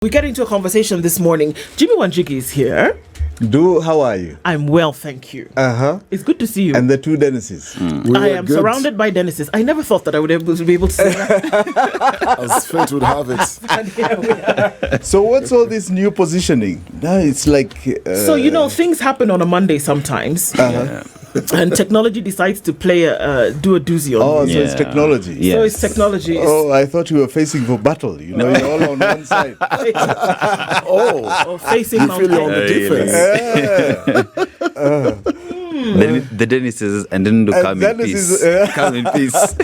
We get into a conversation this morning. Jimi Wanjigi is here. How are you? I'm well, thank you. It's good to see you. And the two Dennises. I am surrounded by Dennises. I never thought that I would be able to say that. As fate would have it. And here we are. So what's all this new positioning? Now it's like... So, things happen on a Monday sometimes. And technology decides to play do a doozy on so it's technology. Yes. So it's technology. Oh, I thought you were facing for battle. You're all on one side. Or facing you feel you're on the defense. The Dennises and then come in peace. Come in peace.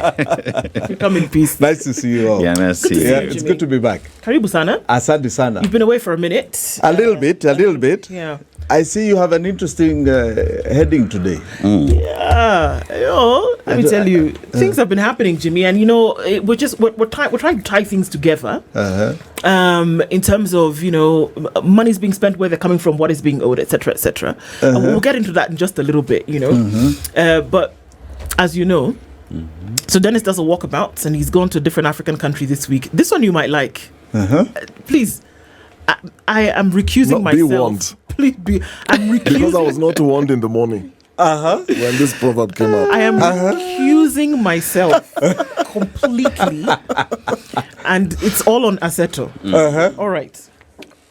Come in peace. Nice to see you all. Yeah, nice to see you. It's good to be back. Karibu sana. Asante sana. You've been away for a minute. A little bit. Yeah. I see you have an interesting heading today. Yeah, let me tell you, things have been happening, Jimmy, and we're trying to tie things together. In terms of money's being spent, where they're coming from, what is being owed, etc., etc. We'll get into that in just a little bit, But as you know, so Dennis does a walkabout, and he's gone to a different African country this week. This one you might like. Please, I am recusing myself. Be warned. I'm recusing. Because I was not warned in the morning. When this proverb came out. I am recusing myself completely. And it's all on Assetto. All right.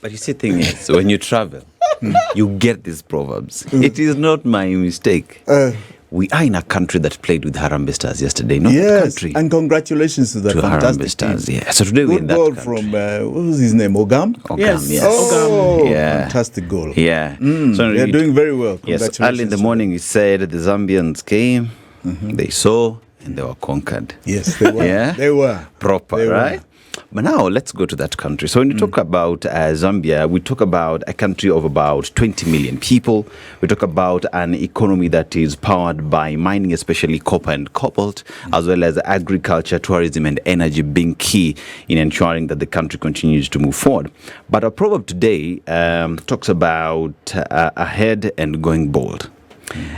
But you see, the thing is, when you travel, you get these proverbs. It is not my mistake. We are in a country that played with Harambee Stars yesterday, not the country. And congratulations to that fantastic Harambee Stars. team. Yeah. So today we're in that goal country. from, what was his name, Ogam? Yes. Oh, yeah. Fantastic goal. Yeah. So they're doing very well. Yes, early in the morning, he said the Zambians came, they saw, and they were conquered. Yes, they were. Yeah? They were. Proper, They were. right? But now let's go to that country. So when you talk about Zambia, we talk about a country of about 20 million people. We talk about an economy that is powered by mining, especially copper and cobalt, as well as agriculture, tourism, and energy being key in ensuring that the country continues to move forward. But our proverb today talks about ahead and going bold.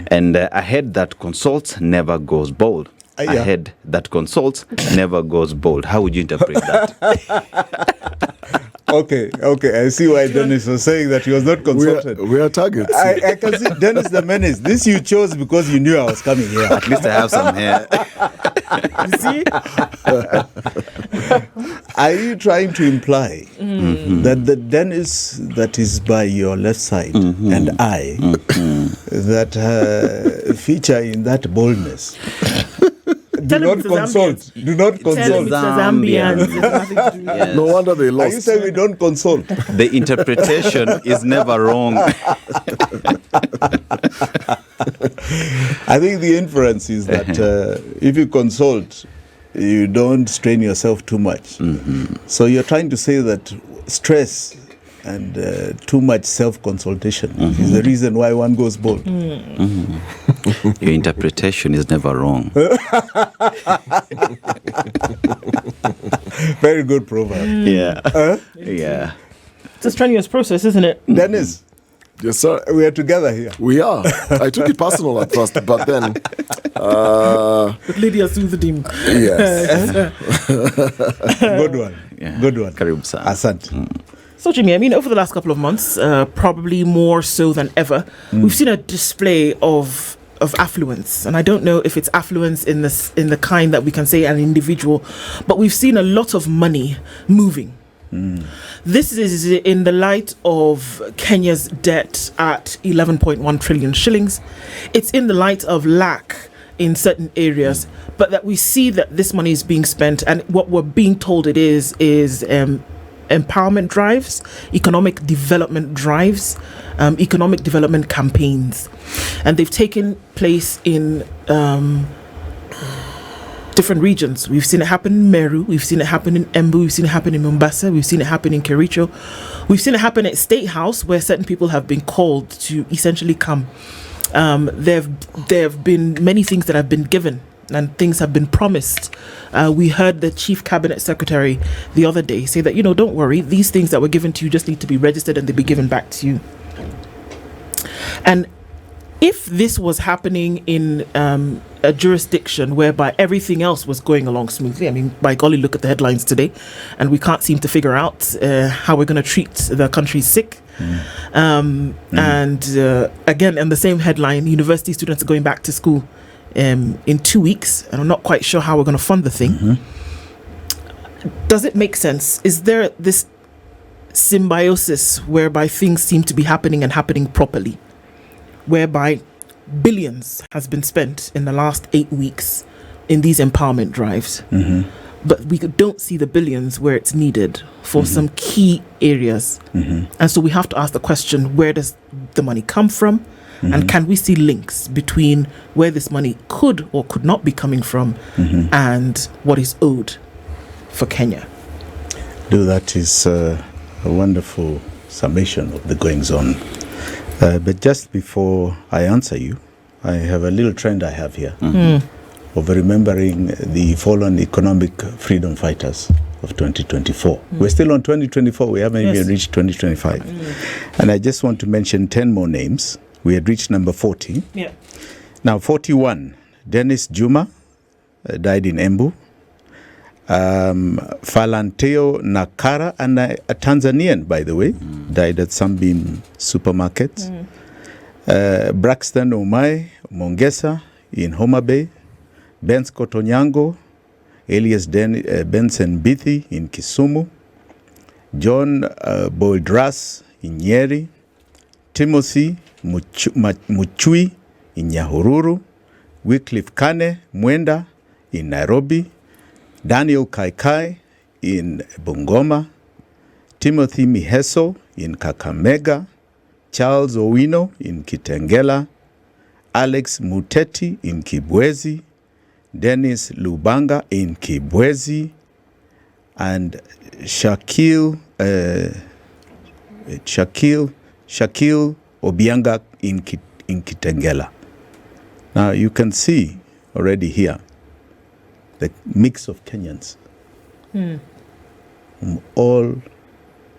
And a head that consults never goes bold. A head that consults never goes bold. How would you interpret that? Okay. I see why Dennis was saying that he was not consulted. We are targets. I can see Dennis the Menace. This you chose because you knew I was coming here. At least I have some hair. You see? Are you trying to imply that the Dennis that is by your left side and I that feature in that boldness do not consult? Do not consult. Zambians. Yes. No wonder they lost. Are you saying we don't consult? The interpretation is never wrong. I think the inference is that if you consult, you don't strain yourself too much. So you're trying to say that stress and too much self-consultation is the reason why one goes bold. Your interpretation is never wrong. Very good proverb. Yeah. Yeah. It's a strenuous process, isn't it? Dennis, Yes, sir. we are together here. We are. I took it personal at first, but then... But Lydia soothed him. yes. Good one. Yeah. Good one. Karibu sana. Asante. So, Jimmy, I mean, over the last couple of months, probably more so than ever, we've seen a display of affluence, and I don't know if it's affluence in the kind that we can say an individual, but we've seen a lot of money moving. This is in the light of Kenya's debt at 11.1 trillion shillings. It's in the light of lack in certain areas, but that we see that this money is being spent, and what we're being told it is empowerment drives, economic development drives, economic development campaigns, and they've taken place in different regions. We've seen it happen in Meru, we've seen it happen in Embu, we've seen it happen in Mombasa, we've seen it happen in Kericho, we've seen it happen at State House, where certain people have been called to essentially come. There have been many things that have been given and things have been promised. We heard the Chief Cabinet Secretary the other day say that, don't worry, these things that were given to you just need to be registered and they'll be given back to you. And if this was happening in a jurisdiction whereby everything else was going along smoothly. I mean, by golly, look at the headlines today, and we can't seem to figure out how we're going to treat the country's sick. And again, in the same headline, university students are going back to school in 2 weeks, and I'm not quite sure how we're going to fund the thing. Does it make sense? Is there this symbiosis whereby things seem to be happening and happening properly, whereby billions has been spent in the last 8 weeks in these empowerment drives, but we don't see the billions where it's needed for some key areas, and so we have to ask the question, where does the money come from, and can we see links between where this money could or could not be coming from and what is owed for Kenya? That is a wonderful summation of the goings on. But just before I answer you, I have a little trend I have here of remembering the fallen economic freedom fighters of 2024. We're still on 2024. We haven't even reached 2025. And I just want to mention 10 more names. We had reached number 40. Now, 41, Dennis Juma died in Embu. Falanteo Nakara, and a Tanzanian, by the way, died at Sunbeam Supermarket. Braxton Omai Mongesa in Homa Bay. Benz Kotonyango, Elias Benson Bithi in Kisumu. John Boydras in Nyeri. Timothy Muchui in Nyahururu. Wycliffe Kane Mwenda in Nairobi. Daniel Kaikai in Bungoma, Timothy Miheso in Kakamega, Charles Owino in Kitengela, Alex Muteti in Kibwezi, Dennis Lubanga in Kibwezi, and Shakil Obianga in Kitengela. Now you can see already here the mix of Kenyans from all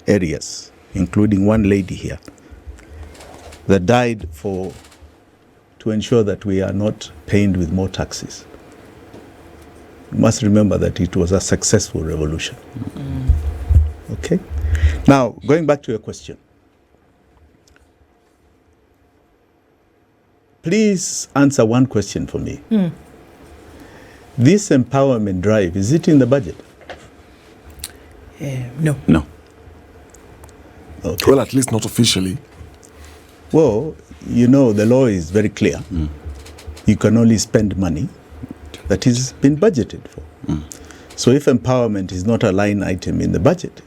areas, including one lady here that died to ensure that we are not pained with more taxes. You must remember that it was a successful revolution. Okay? Now, going back to your question. Please answer one question for me. This empowerment drive, is it in the budget? No. Okay. Well, at least not officially. Well, the law is very clear. You can only spend money that has been budgeted for. So if empowerment is not a line item in the budget,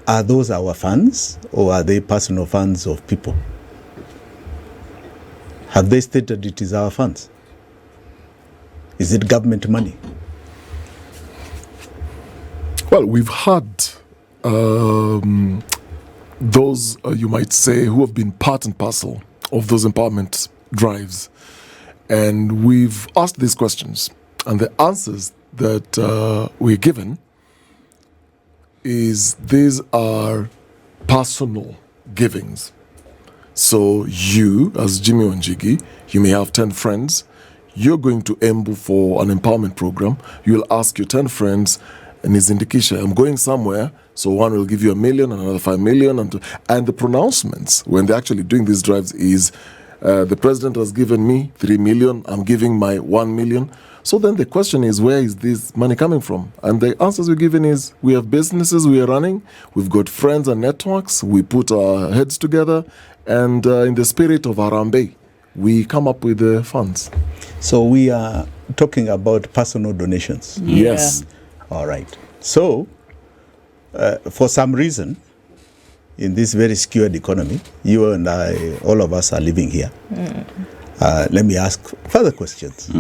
are those our funds or are they personal funds of people? Have they stated it is our funds? Is it government money? Well, we've had those, you might say, who have been part and parcel of those empowerment drives. And we've asked these questions. And the answers that we're given is these are personal givings. So you, as Jimi Wanjigi, you may have 10 friends. You're going to Embu for an empowerment program. You'll ask your 10 friends, and it's indication, I'm going somewhere, so one will give you $1 million, another $5 million. And the pronouncements, when they're actually doing these drives, is the president has given me $3 million, I'm giving my $1 million. So then the question is, where is this money coming from? And the answers we're given is, we have businesses we are running, we've got friends and networks, we put our heads together, and in the spirit of Harambee, we come up with the funds. So we are talking about personal donations. Yes. All right. So, for some reason, in this very skewed economy, you and I, all of us are living here. Let me ask further questions.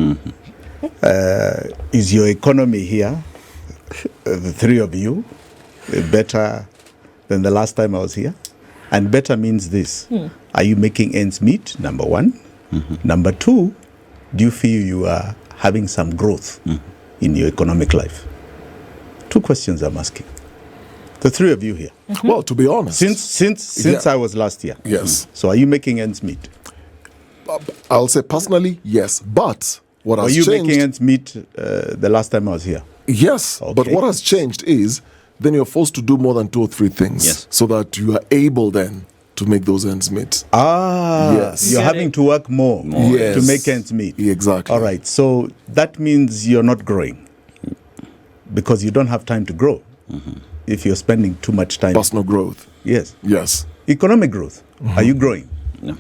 Is your economy here, the three of you, better than the last time I was here? And better means this. Are you making ends meet, number one? Number two, do you feel you are having some growth in your economic life? Two questions I'm asking. The three of you here. Well, to be honest, Since I was last year. Yes. So are you making ends meet? I'll say personally, yes. But what Were has you changed... making ends meet the last time I was here? Yes, but Okay. what has changed is then you're forced to do more than 2 or 3 things Yes. so that you are able then to make those ends meet. Yes. You're Get having it. to work more Yes. to make ends meet. Exactly. All right, so that means you're not growing because you don't have time to grow if you're spending too much time. Personal growth. Yes. Yes. Economic growth. Are you growing? No.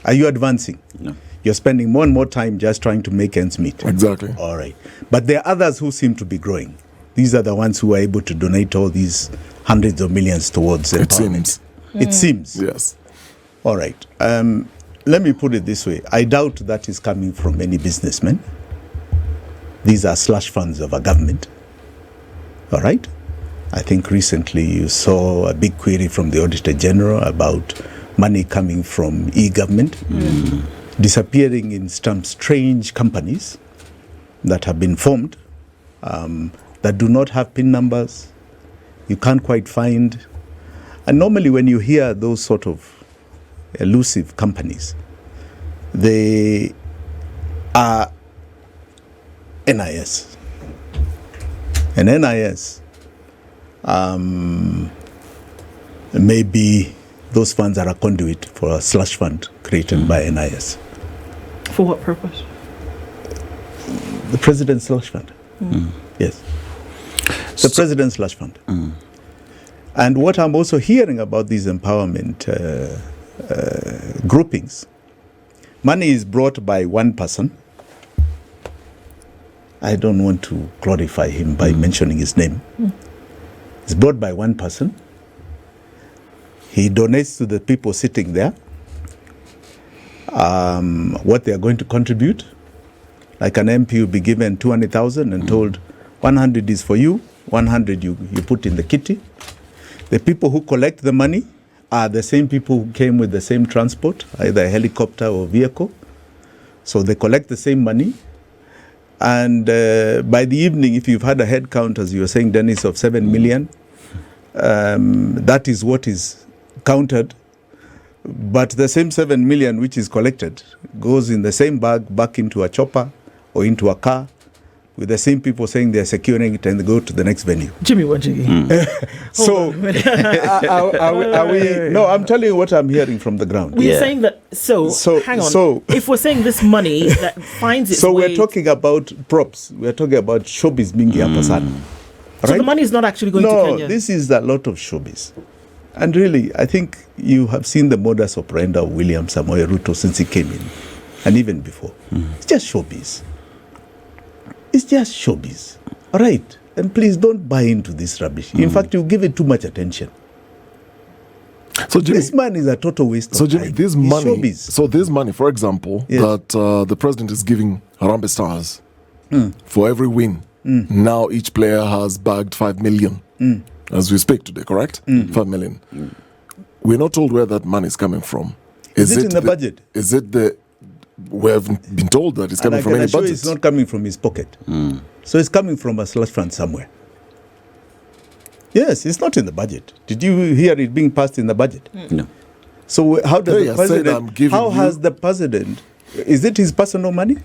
Are you advancing? No. You're spending more and more time just trying to make ends meet. Exactly. All right. But there are others who seem to be growing. These are the ones who are able to donate all these hundreds of millions towards It empowerment. seems. It seems. Yes. All right. Let me put it this way. I doubt that is coming from any businessman. These are slush funds of a government. All right. I think recently you saw a big query from the Auditor General about money coming from e-government disappearing in some strange companies that have been formed that do not have PIN numbers. You can't quite find. And normally when you hear those sort of elusive companies, they are NIS. And NIS, maybe those funds are a conduit for a slush fund created by NIS. For what purpose? The President's Slush Fund. Yes. The President's Slush Fund. And what I'm also hearing about these empowerment groupings, money is brought by one person. I don't want to glorify him by mentioning his name. It's brought by one person. He donates to the people sitting there what they are going to contribute. Like an MP will be given 200,000 and told 100 is for you, 100 you put in the kitty. The people who collect the money are the same people who came with the same transport, either a helicopter or vehicle. So they collect the same money. And by the evening, if you've had a head count, as you were saying, Dennis, of 7 million, that is what is counted. But the same 7 million which is collected goes in the same bag back into a chopper or into a car with the same people saying they're securing it and they go to the next venue. Jimi Wanjigi. So, are we? No, I'm telling you what I'm hearing from the ground. We're Yeah. saying that. So hang on. so- if we're saying this money that finds its So way, we're talking about props. We're talking about showbiz mingi hapa sana. so the money is not actually going to No, Kenya. this is a lot of showbiz. And really, I think you have seen the modus operandi of William Samoei Ruto since he came in, and even before. It's just showbiz. It's just showbiz. All right? And please don't buy into this rubbish. In fact, you give it too much attention. So Jimmy, This man is a total waste so of Jimmy, time. this It's money. showbiz. So this money, for example, Yes. that the president is giving Harambee Stars for every win. Now each player has bagged 5 million as we speak today. Correct? 5 million. We're not told where that money is coming from. Is it in the budget? Is it the? We haven't been told that it's And coming I from can any assure you budget. it's not coming from his pocket. So it's coming from a slush fund somewhere. Yes, it's not in the budget. Did you hear it being passed in the budget? No. So how does Hey, the I said I'm president? giving How you- has the president? Is it his personal money?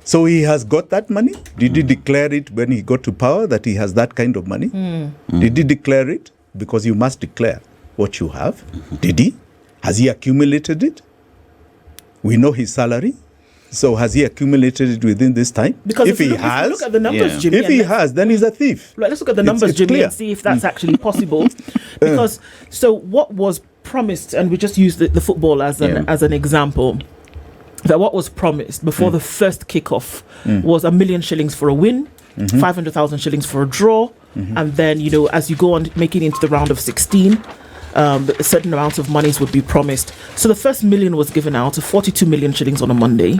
So he has got that money. Did he declare it when he got to power that he has that kind of money? Did he declare it? Because you must declare what you have. Did he? Has he accumulated it? We know his salary. So has he accumulated it within this time? because if he you has, look at the numbers, Yeah. Jimmy, if and he let's- has, then he's a thief. Right, let's look at the It's- numbers, it's Jimmy, clear. and see if that's actually possible. Because so what was promised, and we just use the football as an example. That what was promised before the first kickoff was 1 million shillings for a win, 500,000 shillings for a draw, and then as you go on making it into the round of 16. A certain amount of monies would be promised. So the first million was given out, 42 million shillings on a Monday,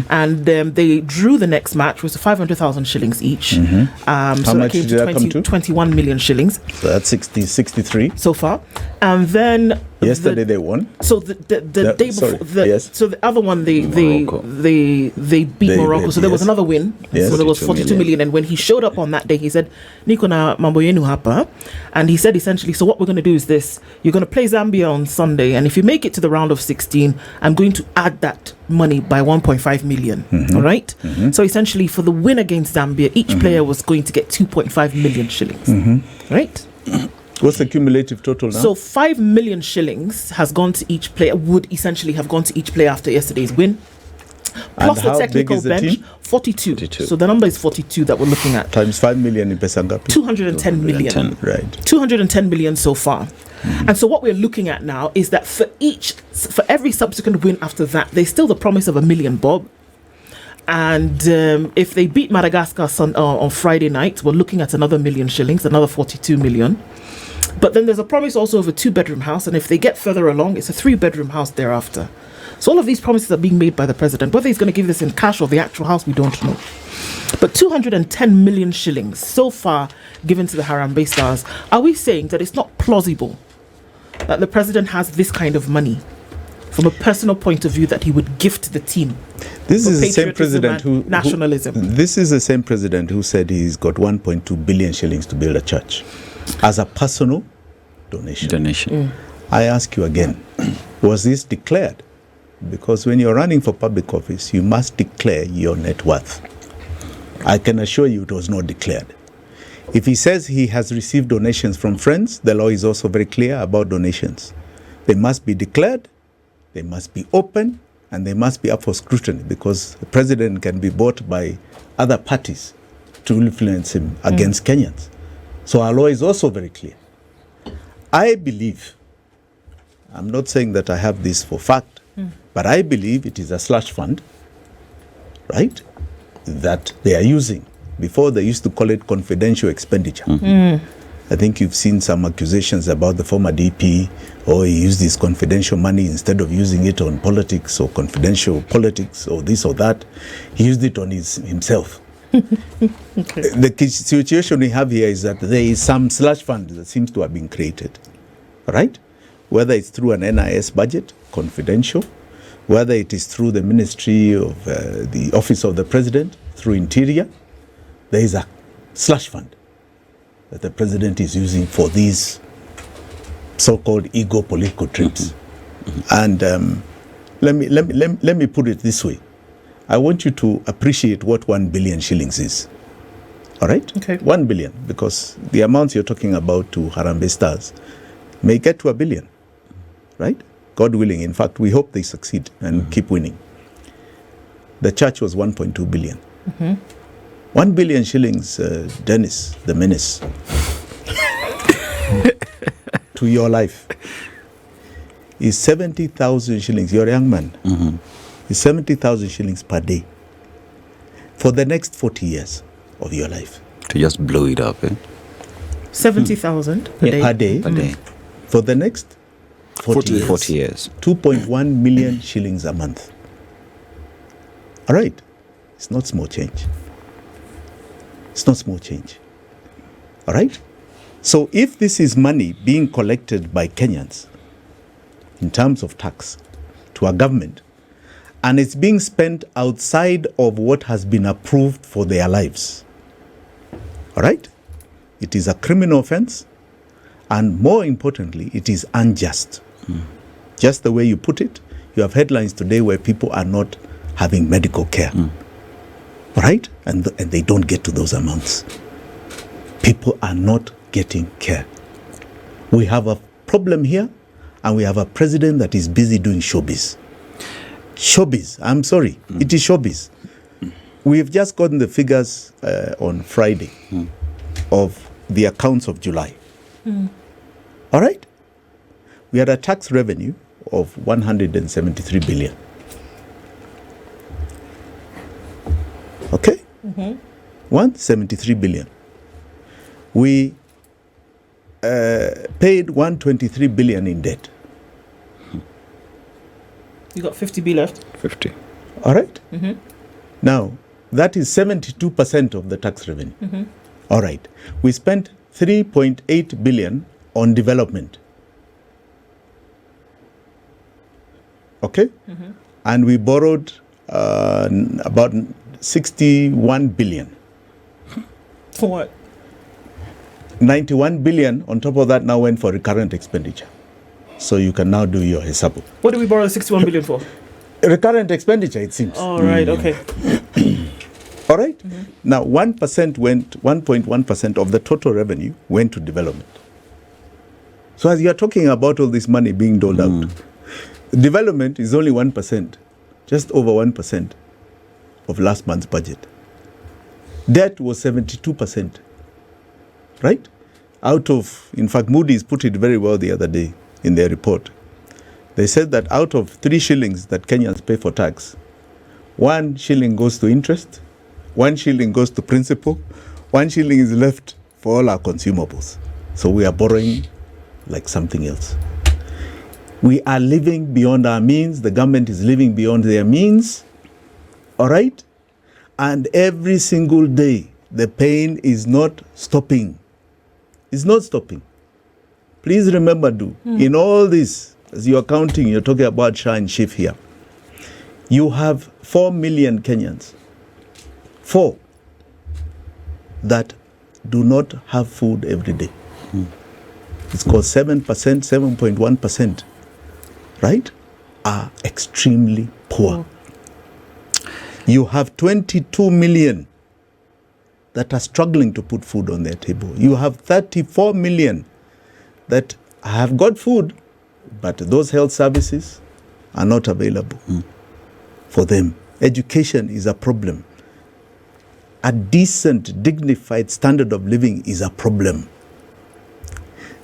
and they drew the next match, which was 500,000 shillings each. So that much came did that come to? 21 million shillings So that's 63. so far. And then Yesterday they won. So the day before, yes. so the other one they beat Morocco. So there was another win. Yes. So there was 42 million. And when he showed up on that day, he said, "Niko na mambo yenu hapa," and he said essentially, "So what we're going to do is this: you're going to play Zambia on Sunday, and if you make it to the round of 16, I'm going to add that money by 1.5 million. All right. So essentially, for the win against Zambia, each player was going to get 2.5 million shillings. Right." What's the cumulative total now? So 5 million shillings has gone to each player, would essentially have gone to each player after yesterday's win. Plus And the technical bench, team? 42. So the number is 42 that we're looking at. Times 5 million in pesa ngapi? 210 million. Right. 210 million so far. And so what we're looking at now is that for every subsequent win after that, there's still the promise of $1 million, Bob. And if they beat Madagascar on Friday night, we're looking at another $1 million shillings, another 42 million. But then there's a promise also of a 2-bedroom house, and if they get further along, it's a 3-bedroom house thereafter. So all of these promises are being made by the president. Whether he's going to give this in cash or the actual house, we don't know. But 210 million shillings so far given to the Harambee Stars. Are we saying that it's not plausible that the president has this kind of money from a personal point of view that he would gift the team? This is the same president who nationalism. This is the same president who said he's got 1.2 billion shillings to build a church as a personal donation. I ask you again, was this declared? Because when you're running for public office, you must declare your net worth. I can assure you it was not declared. If he says he has received donations from friends, the law is also very clear about donations. They must be declared, they must be open, and they must be up for scrutiny, because the president can be bought by other parties to influence him against Kenyans. So our law is also very clear. I believe, I'm not saying that I have this for fact, but I believe it is a slush fund, right, that they are using. Before they used to call it confidential expenditure. I think you've seen some accusations about the former DP, or he used his confidential money instead of using it on politics or confidential politics or this or that. He used it on himself. The situation we have here is that there is some slush fund that seems to have been created, right? Whether it's through an NIS budget, confidential, whether it is through the Ministry of the Office of the President, through Interior, there is a slush fund that the president is using for these so-called ego political trips. And let me put it this way. I want you to appreciate what 1 billion shillings is. All right? Okay. 1 billion, because the amounts you're talking about to Harambee Stars may get to 1 billion, right? God willing. In fact, we hope they succeed and keep winning. The church was 1.2 billion. 1 billion shillings, Dennis, the menace, to your life is 70,000 shillings. You're a young man. Is 70,000 shillings per day for the next 40 years of your life. To just blow it up, 70,000 per day. Per day. For the next 40 years. 2.1 million shillings a month. All right. It's not small change. It's not small change. All right? So if this is money being collected by Kenyans in terms of tax to a government, and it's being spent outside of what has been approved for their lives, all right? It is a criminal offense, and more importantly, it is unjust. Just the way you put it, you have headlines today where people are not having medical care. All right? And they don't get to those amounts. People are not getting care. We have a problem here, and we have a president that is busy doing showbiz. Showbiz. I'm sorry. It is showbiz. We've just gotten the figures on Friday of the accounts of July. All right? We had a tax revenue of 173 billion. Okay? 173 billion. We paid 123 billion in debt. You got 50B left. 50. All right? Now, that is 72% of the tax revenue. All right. We spent 3.8 billion on development. Okay? And we borrowed about 61 billion. For what? 91 billion on top of that now went for recurrent expenditure. So you can now do your hesabu. What did we borrow 61 billion for? Recurrent expenditure, it seems. All right, okay. All right? Now, 1.1% of the total revenue went to development. So as you're talking about all this money being doled out, development is only 1%, just over 1% of last month's budget. Debt was 72%, right? In fact, Moody's put it very well the other day in their report. They said that out of 3 shillings that Kenyans pay for tax, 1 shilling goes to interest, 1 shilling goes to principal, 1 shilling is left for all our consumables. So we are borrowing like something else. We are living beyond our means. The government is living beyond their means. All right? And every single day, the pain is not stopping. It's not stopping. Please remember, in all this, as you are counting, you're talking about Shah and Chief here. You have 4 million Kenyans. 4 that do not have food every day. It's called 7%, 7.1%, right? Are extremely poor. You have 22 million that are struggling to put food on their table. You have 34 million that have got food, but those health services are not available for them. Education is a problem. A decent, dignified standard of living is a problem.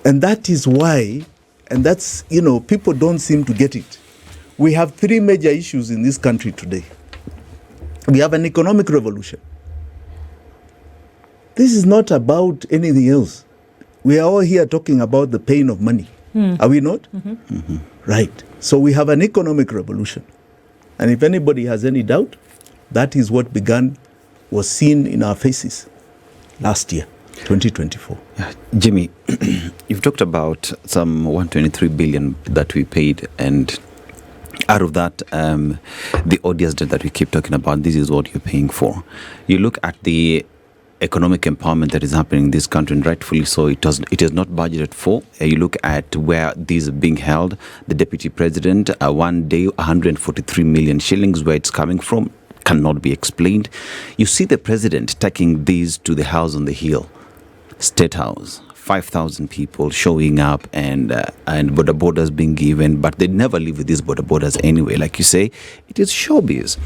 And that is why, and that's, people don't seem to get it. We have 3 major issues in this country today. We have an economic revolution. This is not about anything else. We are all here talking about the pain of money. Are we not? Right. So we have an economic revolution. And if anybody has any doubt, that is what was seen in our faces last year, 2024. Jimmy, you've talked about some 123 billion that we paid, and out of that, the odious debt that we keep talking about, this is what you're paying for. You look at the economic empowerment that is happening in this country, and rightfully so, it is not budgeted for. You look at where these are being held. The deputy president, one day, 143 million shillings, where it's coming from, cannot be explained. You see the president taking these to the house on the hill, State House, 5,000 people showing up, and border borders being given, but they never live with these border borders anyway. Like you say, it is showbiz.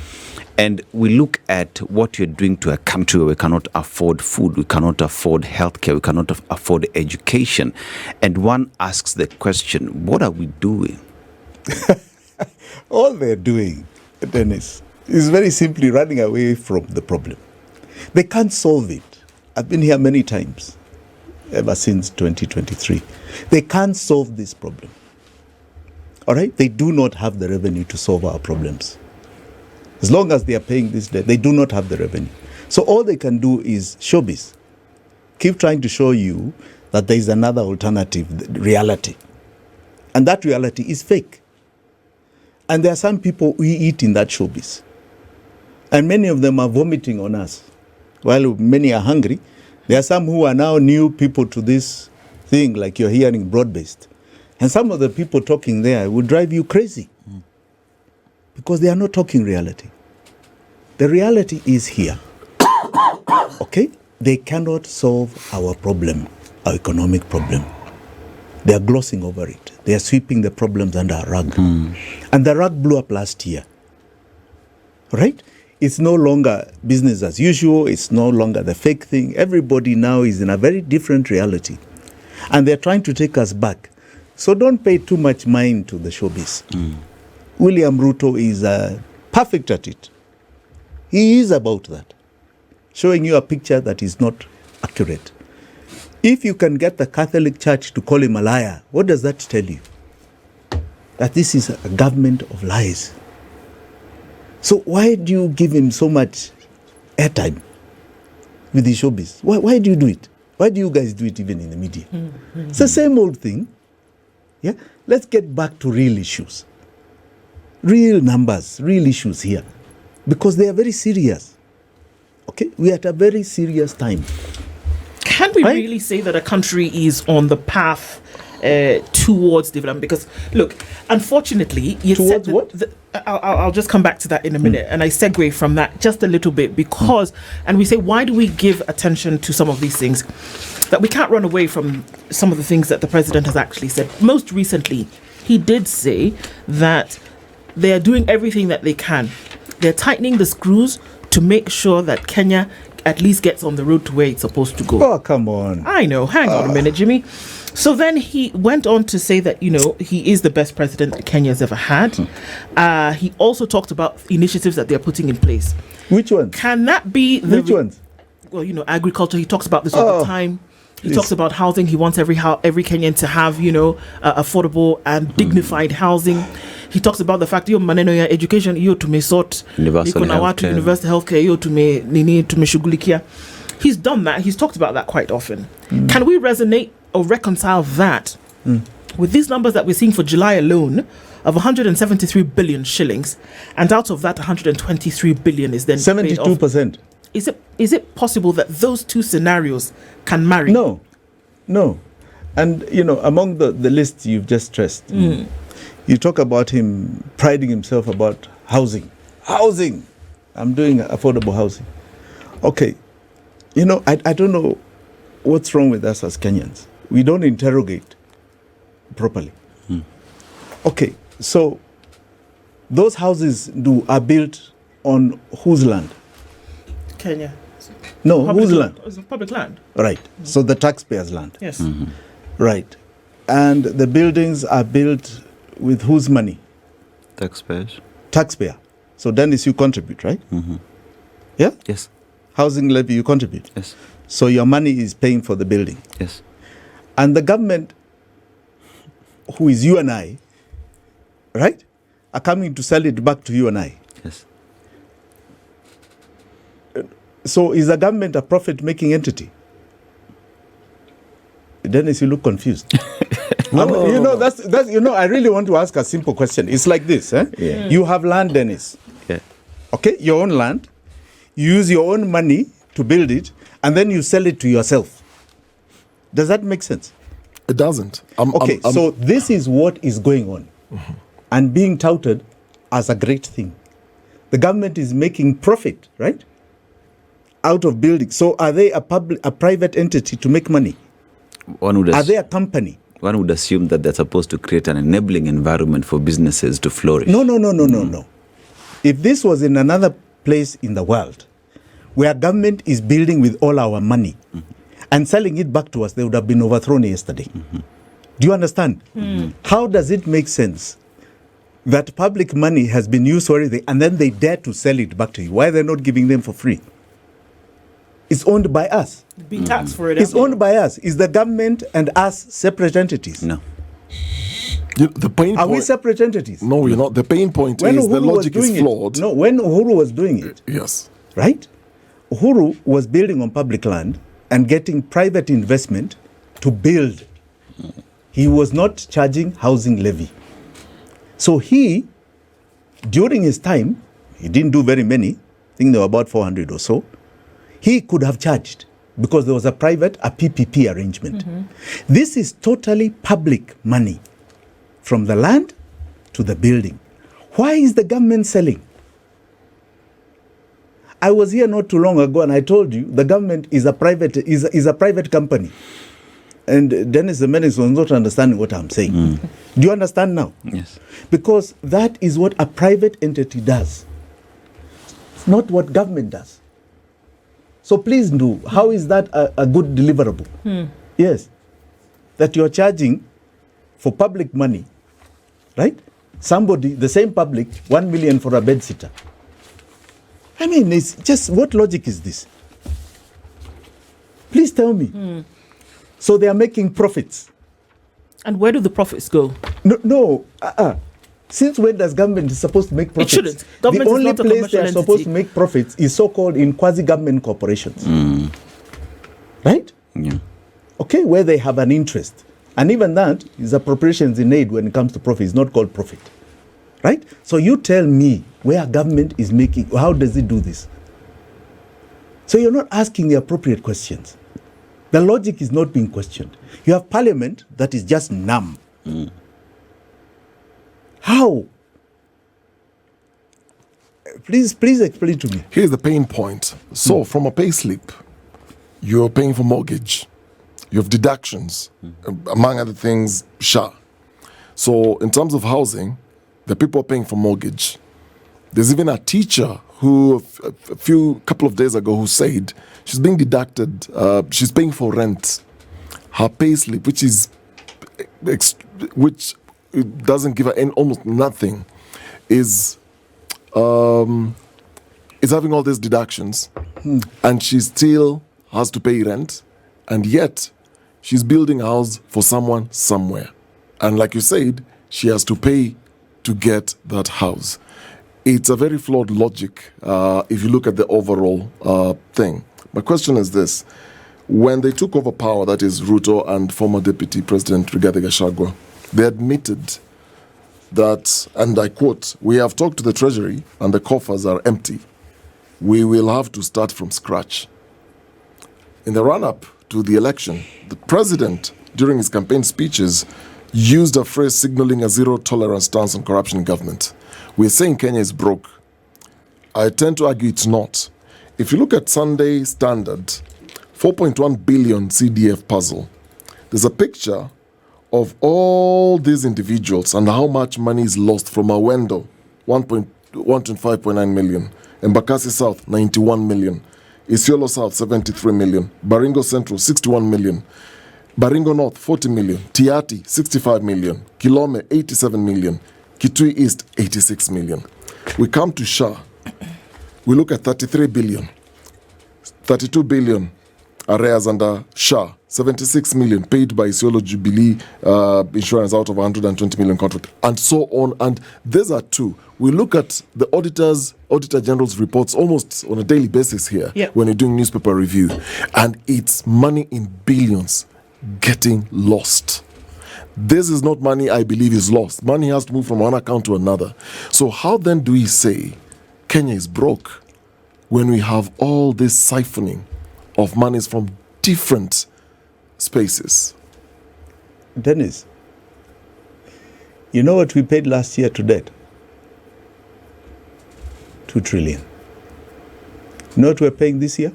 And we look at what you're doing to a country where we cannot afford food, we cannot afford healthcare, we cannot afford education. And one asks the question, what are we doing? All they're doing, Dennis, is very simply running away from the problem. They can't solve it. I've been here many times, ever since 2023. They can't solve this problem. All right? They do not have the revenue to solve our problems. As long as they are paying this debt, they do not have the revenue. So all they can do is showbiz. Keep trying to show you that there is another alternative reality. And that reality is fake. And there are some people we eat in that showbiz. And many of them are vomiting on us. While many are hungry, there are some who are now new people to this thing, like you're hearing broad-based. And some of the people talking there will drive you crazy. Because they are not talking reality. The reality is here. Okay? They cannot solve our problem, our economic problem. They are glossing over it. They are sweeping the problems under a rug. And the rug blew up last year. Right? It's no longer business as usual. It's no longer the fake thing. Everybody now is in a very different reality. And they're trying to take us back. So don't pay too much mind to the showbiz. William Ruto is perfect at it. He is about that, showing you a picture that is not accurate. If you can get the Catholic Church to call him a liar, what does that tell you? That this is a government of lies. So why do you give him so much airtime with the showbiz? Why do you do it? Why do you guys do it even in the media? It's the same old thing. Yeah? Let's get back to real issues. real numbers, real issues here, because they are very serious. Okay, we are at a very serious time. Can we really say that a country is on the path towards development? Because look, unfortunately, you towards said what? I'll just come back to that in a minute, and I segue from that just a little bit because, and we say, why do we give attention to some of these things? That we can't run away from some of the things that the president has actually said. Most recently, he did say that they are doing everything that they can. They're tightening the screws to make sure that Kenya at least gets on the road to where it's supposed to go. Oh, come on. I know. Hang on a minute, Jimmy. So then he went on to say that, he is the best president that Kenya's ever had. He also talked about initiatives that they're putting in place. Which ones? Can that be Which ones? Well, agriculture. He talks about this all the time. He talks about housing. He wants every Kenyan to have, affordable and dignified housing. He talks about the fact maneno ya education hiyo tumesort universal healthcare hiyo tumeshughulikia. He's done that. He's talked about that quite often. Can we resonate or reconcile that with these numbers that we're seeing for July alone of 173 billion shillings, and out of that 123 billion is then 72%. Is it possible that those two scenarios can marry? No. And among the list you've just stressed, you talk about him priding himself about housing. I'm doing affordable housing. Okay. I don't know what's wrong with us as Kenyans. We don't interrogate properly. Okay, so those houses are built on whose land? Kenya. No, whose land? It's public land. Right. So the taxpayers' land. Yes. Right. And the buildings are built with whose money? Taxpayer. So Dennis, you contribute, right? Yeah? Yes. Housing levy, you contribute? Yes. So your money is paying for the building? Yes. And the government, who is you and I, right, are coming to sell it back to you and I. Yes. So is the government a profit-making entity? Dennis, you look confused. That's I really want to ask a simple question. It's like this, eh? Yeah. You have land, Dennis. Yeah. Okay, your own land. You use your own money to build it, and then you sell it to yourself. Does that make sense? It doesn't. So this is what is going on and being touted as a great thing. The government is making profit, right, out of building. So are they a private entity to make money? Are they a company? One would assume that they're supposed to create an enabling environment for businesses to flourish. No. If this was in another place in the world where government is building with all our money and selling it back to us, they would have been overthrown yesterday. Do you understand? How does it make sense that public money has been used for everything and then they dare to sell it back to you? Why are they not giving them for free? It's owned by us. Being taxed for it. It's owned by us. Is the government and us separate entities? No. Are we separate entities? No, we're not. The pain point when is Uhuru the logic is flawed. No, when Uhuru was doing it. Yes. Right? Uhuru was building on public land and getting private investment to build. He was not charging housing levy. So he, during his time, he didn't do very many. I think there were about 400 or so. He could have charged because there was a PPP arrangement. This is totally public money from the land to the building. Why is the government selling? I was here not too long ago and I told you the government is a private company. And Dennis the Menace was not understanding what I'm saying. Do you understand now? Yes. Because that is what a private entity does. It's not what government does. So please do. How is that a good deliverable? Yes. That you're charging for public money, right? Somebody, the same public, 1 million for a bed sitter. I mean, it's just, what logic is this? Please tell me. So they are making profits. And where do the profits go? No. Since when does government is supposed to make profits? It shouldn't. Government the only is not a place they are commercial supposed to entity. make profits is so-called in quasi-government corporations. Right? Yeah. Okay, where they have an interest. And even that is appropriations in aid when it comes to profit. It's not called profit. right? So you tell me where government is making, how does it do this? So you're not asking the appropriate questions. The logic is not being questioned. You have parliament that is just numb. How? Please explain to me. Here's the pain point. So from a pay slip, you're paying for mortgage. You have deductions, among other things, SHA. So in terms of housing, the people are paying for mortgage. There's even a teacher who a couple of days ago who said she's being deducted, she's paying for rent. Her pay slip, which it doesn't give her almost nothing, is having all these deductions, and she still has to pay rent, and yet she's building a house for someone somewhere. And like you said, she has to pay to get that house. It's a very flawed logic if you look at the overall thing. My question is this. When they took over power, that is Ruto and former Deputy President Rigathi Gachagua, they admitted that, and I quote, "We have talked to the Treasury and the coffers are empty. We will have to start from scratch." In the run-up to the election, the president, during his campaign speeches, used a phrase signaling a zero-tolerance stance on corruption in government. We're saying Kenya is broke. I tend to argue it's not. If you look at Sunday Standard, 4.1 billion CDF puzzle, there's a picture of all these individuals and how much money is lost from Awendo, 125.9 million, Embakasi South, 91 million, Isiolo South, 73 million, Baringo Central, 61 million, Baringo North, 40 million, Tiati, 65 million, Kilome, 87 million, Kitui East, 86 million. We come to SHA. We look at 33 billion, 32 billion arrears under SHA, 76 million paid by Isiolo Jubilee Insurance out of 120 million contract, and so on. And these are two. We look at the Auditor General's reports almost on a daily basis here when you're doing newspaper review, and it's money in billions getting lost. This is not money I believe is lost. Money has to move from one account to another. So how then do we say Kenya is broke when we have all this siphoning of monies from different spaces? Dennis, you know what we paid last year to debt? 2 trillion. You know what we're paying this year?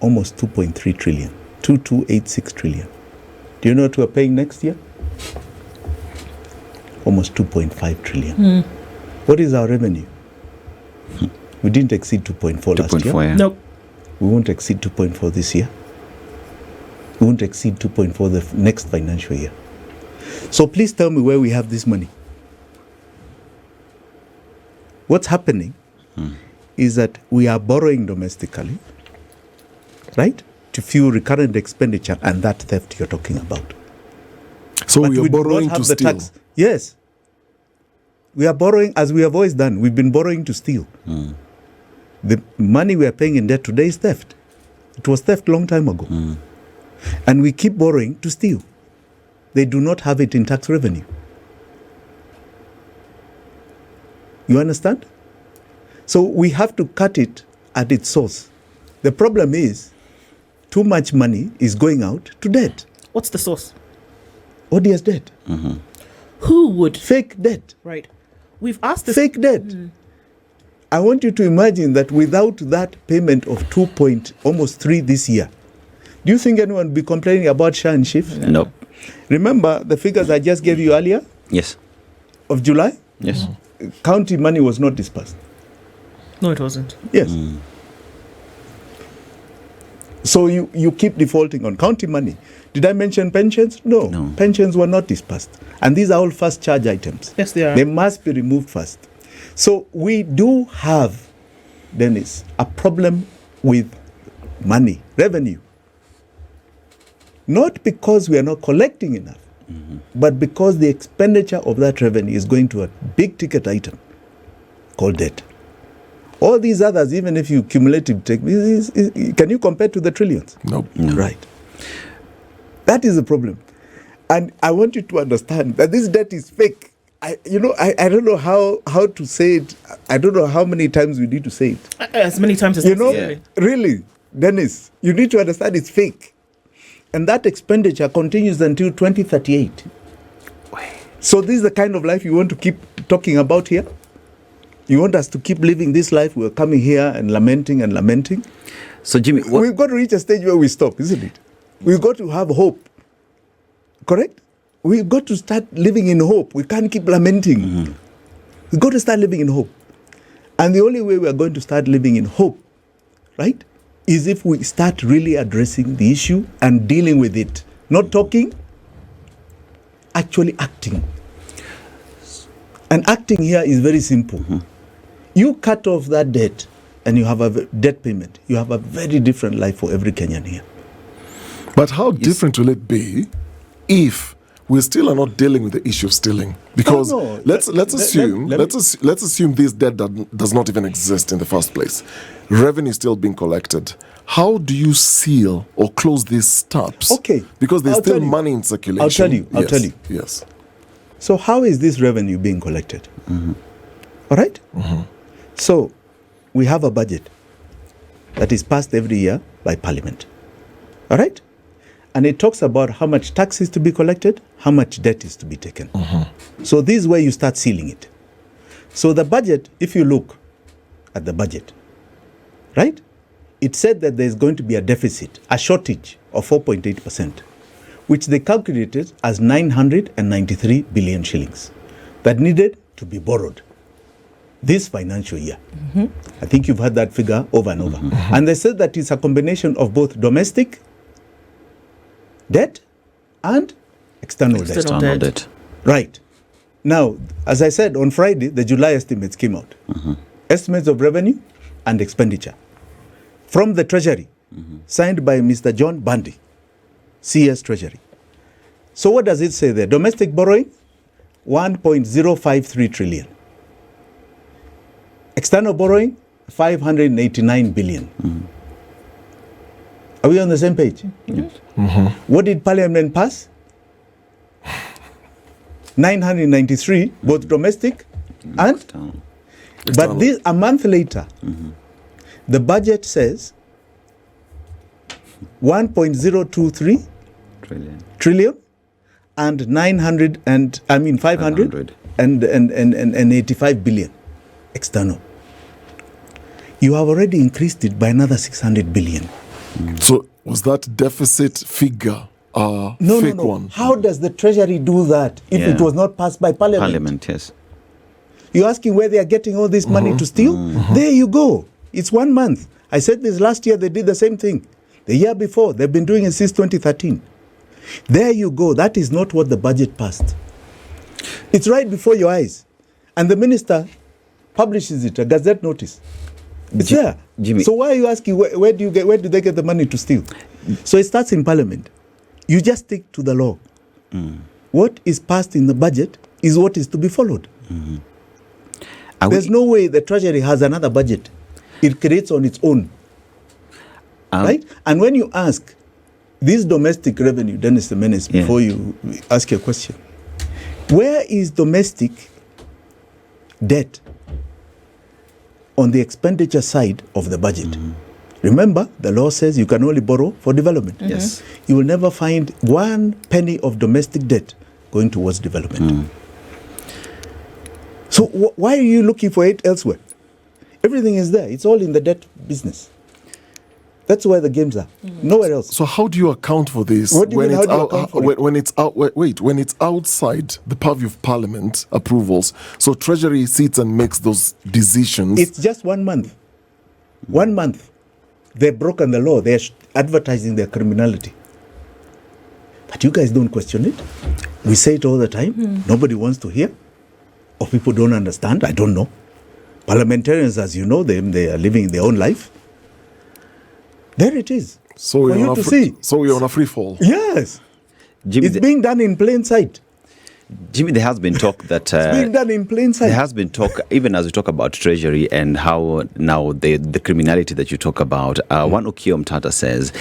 Almost 2.3 trillion. 2.286 trillion. Do you know what we're paying next year? Almost 2.5 trillion. What is our revenue? We didn't exceed 2.4 last year. Yeah. Nope. We won't exceed 2.4 this year. We won't exceed 2.4 the next financial year. So please tell me where we have this money. What's happening is that we are borrowing domestically, right, to fuel recurrent expenditure and that theft you're talking about. So But we are do not borrowing have to the steal. tax. Yes. We are borrowing, as we have always done. We've been borrowing to steal. The money we are paying in debt today is theft. It was theft long time ago. And we keep borrowing to steal. They do not have it in tax revenue. You understand? So we have to cut it at its source. The problem is too much money is going out to debt. What's the source? Odious debt. Who would? Fake debt. Right. We've asked this. Fake debt. I want you to imagine that without that payment of almost 3 this year, do you think anyone would be complaining about SHA and SHIF? No. Remember the figures I just gave you earlier Yes. of July? Yes. County money was not dispersed. No, it wasn't. Yes. So you keep defaulting on county money. Did I mention pensions? No. Pensions were not dispersed. And these are all first charge items. Yes, they are. They must be removed first. So we do have, Dennis, a problem with money, revenue. Not because we are not collecting enough, but because the expenditure of that revenue is going to a big ticket item called debt. All these others, even if you cumulative take, can you compare to the trillions? Nope. Right. That is the problem. And I want you to understand that this debt is fake. I don't know how to say it. I don't know how many times we need to say it. As many times as necessary. Really, Dennis, you need to understand it's fake. And that expenditure continues until 2038. So this is the kind of life you want to keep talking about here? You want us to keep living this life? We're coming here and lamenting and lamenting. So, Jimmy, we've got to reach a stage where we stop, isn't it? We've got to have hope. Correct? We've got to start living in hope. We can't keep lamenting. Mm-hmm. We've got to start living in hope. And the only way we are going to start living in hope, right, is if we start really addressing the issue and dealing with it. Not talking, actually acting. And acting here is very simple. Mm-hmm. You cut off that debt and you have a debt payment. You have a very different life for every Kenyan here. But how different will it be if we still are not dealing with the issue of stealing? Because let's assume this debt does not even exist in the first place. Revenue is still being collected. How do you seal or close these taps? Okay. Because there's still money in circulation. I'll tell you. Yes. So how is this revenue being collected? Mm-hmm. All right? Mm-hmm. So we have a budget that is passed every year by Parliament. All right? And it talks about how much tax is to be collected, how much debt is to be taken. Mm-hmm. So this is where you start sealing it. So the budget, if you look at the budget, right? It said that there's going to be a deficit, a shortage of 4.8%, which they calculated as 993 billion shillings that needed to be borrowed this financial year. Mm-hmm. I think you've heard that figure over and over. Mm-hmm. And they said that it's a combination of both domestic debt and external debt. Right. Now, as I said, on Friday, the July estimates came out. Mm-hmm. Estimates of revenue and expenditure from the Treasury, signed by Mr. John Bundy, CS Treasury. So what does it say there? Domestic borrowing, 1.053 trillion. External borrowing, 589 billion. Mm-hmm. Are we on the same page? Yes. Mm-hmm. What did Parliament pass? 993, both domestic and external. But this, a month later, the budget says 1.023 trillion and 585 billion external. You have already increased it by another 600 billion. So was that deficit figure fake one? How does the Treasury do that if it was not passed by Parliament? Parliament, yes. You're asking where they are getting all this money to steal? Mm-hmm. There you go. It's 1 month. I said this last year, they did the same thing. The year before, they've been doing it since 2013. There you go. That is not what the budget passed. It's right before your eyes. And the minister publishes it, a gazette notice. It's there. Jimmy. So why are you asking where do they get the money to steal? So it starts in Parliament. You just stick to the law. Mm. What is passed in the budget is what is to be followed. Mm-hmm. There's no way the Treasury has another budget. It creates on its own. Right? And when you ask this domestic revenue, Dennis the Menace, before you ask your question, where is domestic debt on the expenditure side of the budget? Mm-hmm. Remember, the law says you can only borrow for development. Mm-hmm. Yes. You will never find 1 penny of domestic debt going towards development. Mm. So why are you looking for it elsewhere? Everything is there. It's all in the debt business. That's where the games are. Mm-hmm. Nowhere else. So how do you account for this when it's outside the purview of Parliament approvals? So Treasury sits and makes those decisions. It's just 1 month. 1 month. They've broken the law. They're advertising their criminality. But you guys don't question it. We say it all the time. Mm. Nobody wants to hear. Or people don't understand. I don't know. Parliamentarians, as you know them, they are living their own life. There it is. So we're on a free fall. Yes. Jimmy, it's being done in plain sight. Jimmy, there has been talk that... it's being done in plain sight. There has been talk, even as we talk about Treasury and how now the criminality that you talk about, one Okiya Mtata says,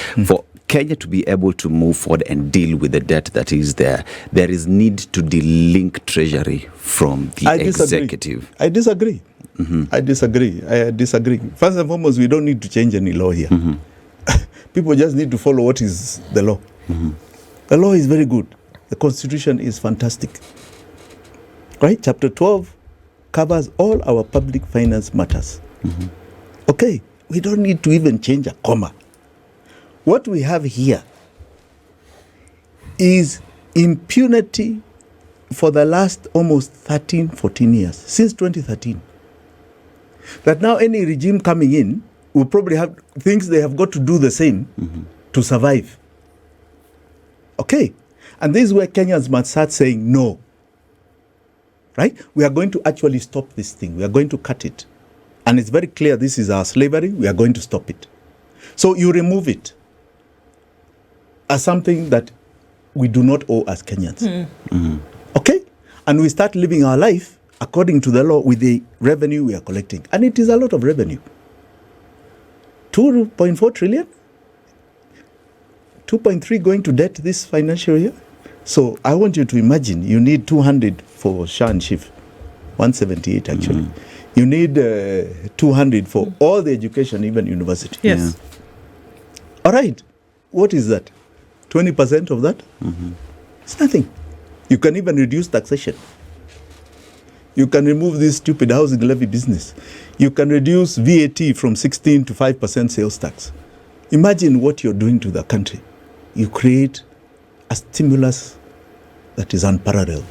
Kenya to be able to move forward and deal with the debt that is there, there is need to delink treasury from the executive. I disagree. I disagree. First and foremost, we don't need to change any law here. People just need to follow what is the law. The law is very good. The Constitution is fantastic. Right? Chapter 12 covers all our public finance matters. Okay, we don't need to even change a comma. What we have here is impunity for the last almost 13, 14 years, since 2013. That now any regime coming in will probably have things they have got to do the same to survive. Okay, and this is where Kenyans must start saying no. Right? We are going to actually stop this thing. We are going to cut it. And it's very clear this is our slavery. We are going to stop it. So you remove it as something that we do not owe as Kenyans. Okay? And we start living our life according to the law with the revenue we are collecting. And it is a lot of revenue. 2.4 trillion? 2.3 going to debt this financial year? So I want you to imagine you need 200 for Shah and Chief, 178 actually. You need 200 for all the education, even university. Yes. All right. What is that? 20% of that? It's nothing. You can even reduce taxation. You can remove this stupid housing levy business. You can reduce VAT from 16 to 5% sales tax. Imagine what you're doing to the country. You create a stimulus that is unparalleled.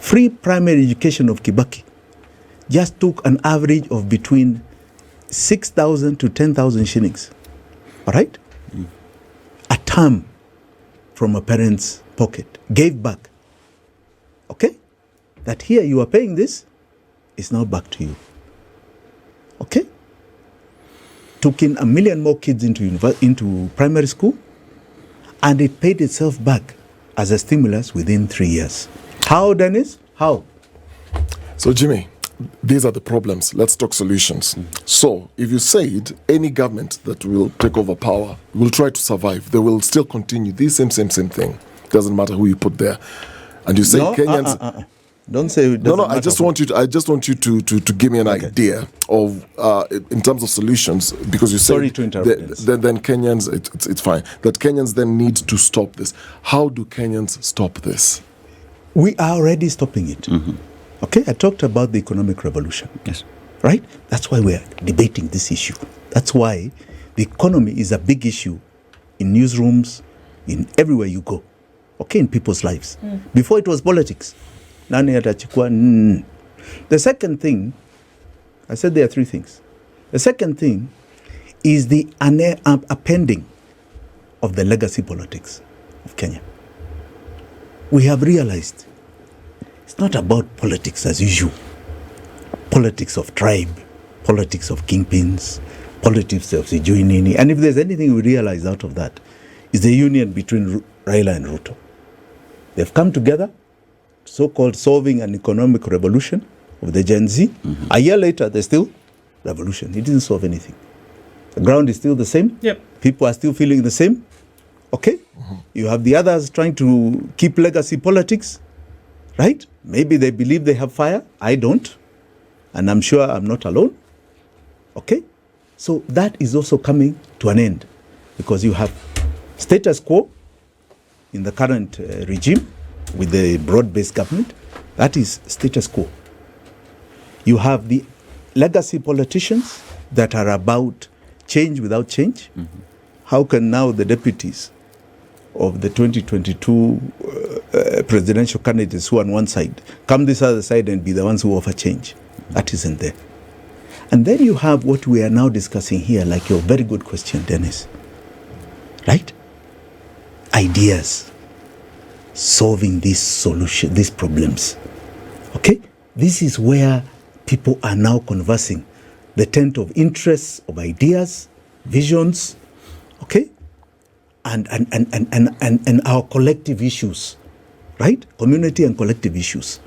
Free primary education of Kibaki just took an average of between 6,000 to 10,000 shillings. All right? A term from a parent's pocket. Gave back. Okay? That here you are paying this, is now back to you. Okay? Took in 1 million more kids into primary school, and it paid itself back as a stimulus within 3 years. How, Dennis? How? So, Jimmy, these are the problems. Let's talk solutions. So, if you said any government that will take over power will try to survive, they will still continue this same thing. Doesn't matter who you put there. And you say Kenyans... Don't say it doesn't no. matter. I just want you to give me an idea of in terms of solutions, because you say sorry to interrupt. Then Kenyans, it's fine. That Kenyans then need to stop this. How do Kenyans stop this? We are already stopping it. Okay, I talked about the economic revolution. Yes. Right? That's why we are debating this issue. That's why the economy is a big issue in newsrooms, in everywhere you go. Okay, in people's lives. Before it was politics. The second thing, I said there are 3 things. The second thing is the appending of the legacy politics of Kenya. We have realized it's not about politics as usual. Politics of tribe, politics of kingpins, politics of Sijuinini. And if there's anything we realize out of that, is the union between Raila and Ruto. They've come together, so-called solving an economic revolution of the Gen Z. A year later, there's still revolution. It didn't solve anything. The ground is still the same. Yep. People are still feeling the same. Okay? You have the others trying to keep legacy politics, right? Maybe they believe they have fire. I don't. And I'm sure I'm not alone. Okay? So that is also coming to an end, because you have status quo in the current regime with the broad-based government. That is status quo. You have the legacy politicians that are about change without change. How can now the deputies of the 2022 presidential candidates who are on one side come this other side and be the ones who offer change? That isn't there. And then you have what we are now discussing here, like your very good question, Dennis. Right? Ideas. Solving these problems. Okay? This is where people are now conversing. The tent of interests, of ideas, visions, okay? And our collective issues, right? Community and collective issues.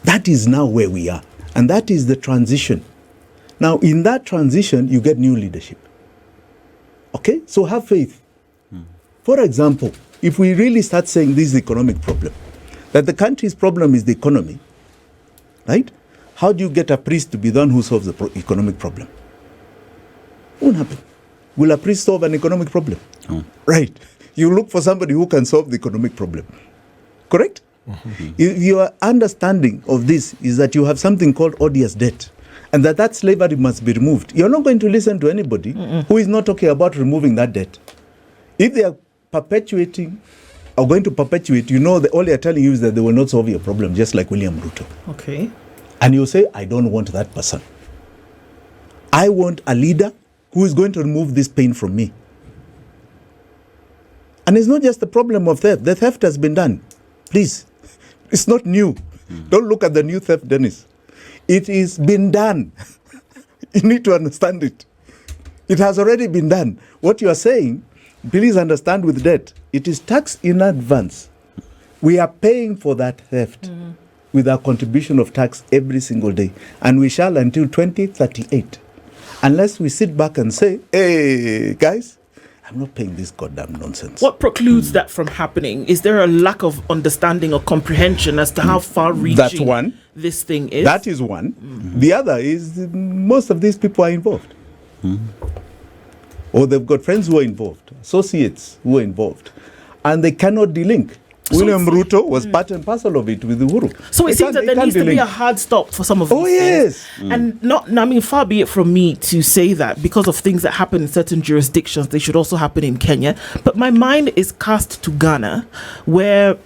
That is now where we are. And that is the transition. Now, in that transition, you get new leadership. Okay? So have faith. For example, if we really start saying this is the economic problem, that the country's problem is the economy, right? How do you get a priest to be the one who solves the economic problem? Won't happen. Will a priest solve an economic problem? Oh. Right. You look for somebody who can solve the economic problem. Correct? Mm-hmm. Your understanding of this is that you have something called odious debt, and that slavery must be removed. You're not going to listen to anybody who is not talking about removing that debt. If they are perpetuating or going to perpetuate, all they are telling you is that they will not solve your problem, just like William Ruto. Okay. And you say, I don't want that person. I want a leader who is going to remove this pain from me. And it's not just the problem of theft. The theft has been done. Please. It's not new. Don't look at the new theft, Dennis. It is been done. You need to understand it. It has already been done. What you are saying, please understand with debt, it is taxed in advance. We are paying for that theft with our contribution of tax every single day. And we shall until 2038. Unless we sit back and say, hey, guys, I'm not paying this goddamn nonsense. What precludes that from happening? Is there a lack of understanding or comprehension as to how far-reaching That's one. This thing is? That is one. The other is most of these people are involved. Or they've got friends who are involved, associates who are involved, and they cannot delink. William Ruto was part and parcel of it with Uhuru. So it seems that there needs to be a hard stop for some of these things. And far be it from me to say that because of things that happen in certain jurisdictions, they should also happen in Kenya. But my mind is cast to Ghana, where,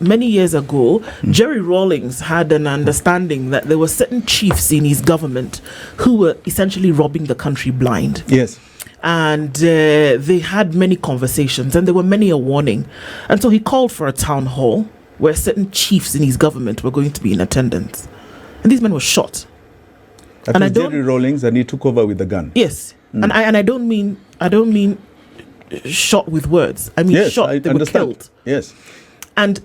many years ago, Jerry Rawlings had an understanding that there were certain chiefs in his government who were essentially robbing the country blind. Yes. And they had many conversations, and there were many a warning. And so he called for a town hall where certain chiefs in his government were going to be in attendance. And these men were shot. That was Jerry Rawlings, and he took over with the gun. Yes. And I don't mean shot with words. I mean shot. They were killed. Yes. And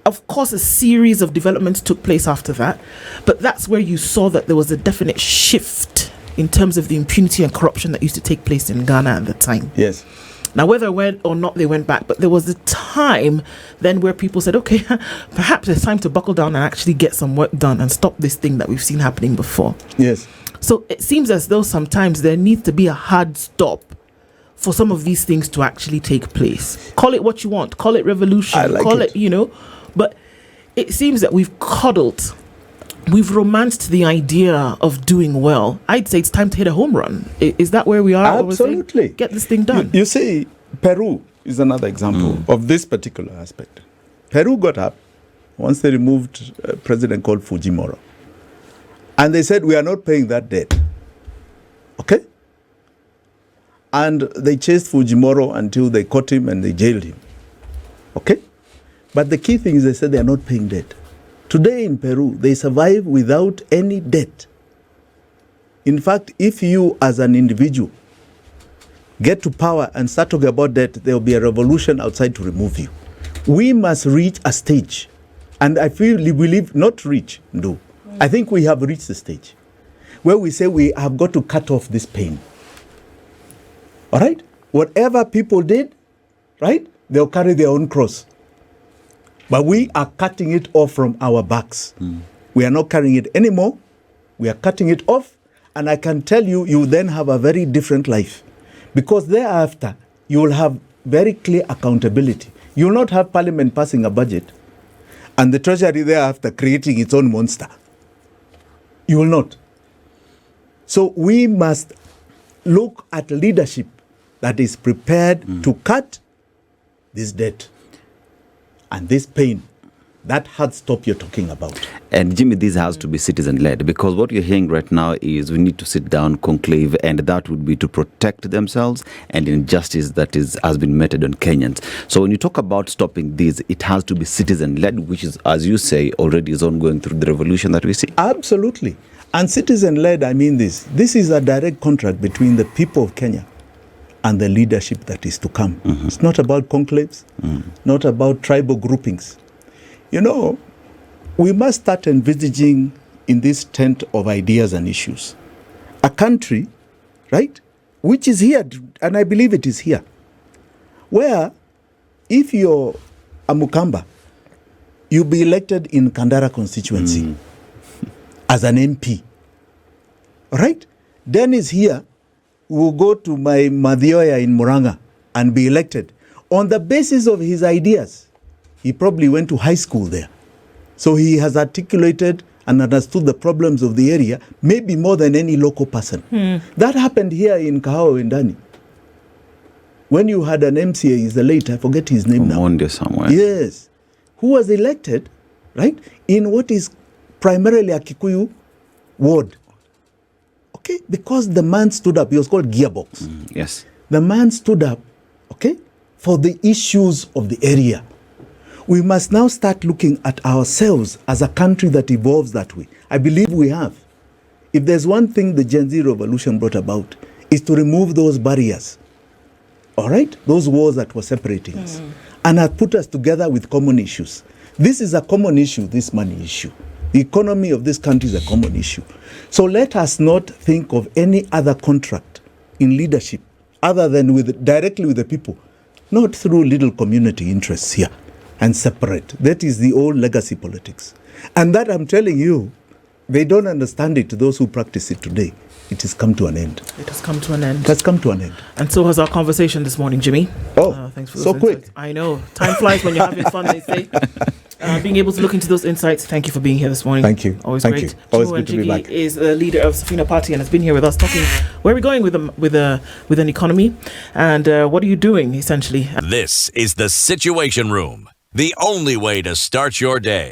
of course, a series of developments took place after that. But that's where you saw that there was a definite shift in terms of the impunity and corruption that used to take place in Ghana at the time. Yes. Now, whether or not they went back, but there was a time then where people said, okay, perhaps it's time to buckle down and actually get some work done and stop this thing that we've seen happening before. Yes. So it seems as though sometimes there needs to be a hard stop for some of these things to actually take place. Call it what you want. Call it revolution. Call it, but it seems that we've romanced the idea of doing well. I'd say it's time to hit a home run. Is that where we are? Absolutely. Get this thing done. You see, Peru is another example of this particular aspect. Peru got up once they removed a president called Fujimori. And they said, we are not paying that debt. Okay? And they chased Fujimori until they caught him and they jailed him. Okay? But the key thing is they said they are not paying debt. Today in Peru, they survive without any debt. In fact, if you as an individual get to power and start talking about debt, there will be a revolution outside to remove you. We must reach a stage. And I believe not reach, no. I think we have reached the stage where we say we have got to cut off this pain. All right? Whatever people did, right, they'll carry their own cross. But we are cutting it off from our backs. We are not carrying it anymore. We are cutting it off. And I can tell you, you then have a very different life. Because thereafter, you will have very clear accountability. You will not have Parliament passing a budget and the Treasury thereafter creating its own monster. You will not. So we must look at leadership that is prepared to cut this debt and this pain, that hard stop you're talking about. And Jimmy, this has to be citizen-led, because what you're hearing right now is we need to sit down, conclave, and that would be to protect themselves and injustice that has been meted on Kenyans. So when you talk about stopping this, it has to be citizen-led, which is, as you say, already is ongoing through the revolution that we see. Absolutely. And citizen-led, I mean this. This is a direct contract between the people of Kenya and the leadership that is to come. It's not about conclaves, not about tribal groupings. You know, we must start envisaging in this tent of ideas and issues a country, right, which is here, and I believe it is here, where if you're a Mukamba, you'll be elected in Kandara constituency as an MP. All right? Dennis here will go to my Madhioya in Muranga and be elected on the basis of his ideas. He probably went to high school there. So he has articulated and understood the problems of the area, maybe more than any local person. That happened here in Kahao Ndani. When you had an MCA, he's the late, I forget his name now. Monday somewhere. Yes. Who was elected, right, in what is primarily a Kikuyu ward. Okay? Because the man stood up. He was called Gearbox. Yes. The man stood up, okay, for the issues of the area. We must now start looking at ourselves as a country that evolves that way. I believe we have. If there's one thing the Gen Z revolution brought about, is to remove those barriers. All right? Those walls that were separating us. And have put us together with common issues. This is a common issue, this money issue. The economy of this country is a common issue. So let us not think of any other contract in leadership other than directly with the people, not through little community interests here and separate. That is the old legacy politics. And that, I'm telling you, they don't understand it, those who practice it today. It has come to an end. It has come to an end. It has come to an end. And so has our conversation this morning, Jimmy. Oh, thanks for so those quick. insights. I know. Time flies when you're having fun, they say. Being able to look into those insights. Thank you for being here this morning. Thank you. Always Thank great. you. Always Jimi good to be Wanjigi back. is the leader of Safina Party and has been here with us talking where are we going with an economy and what are you doing essentially. This is the Situation Room, the only way to start your day.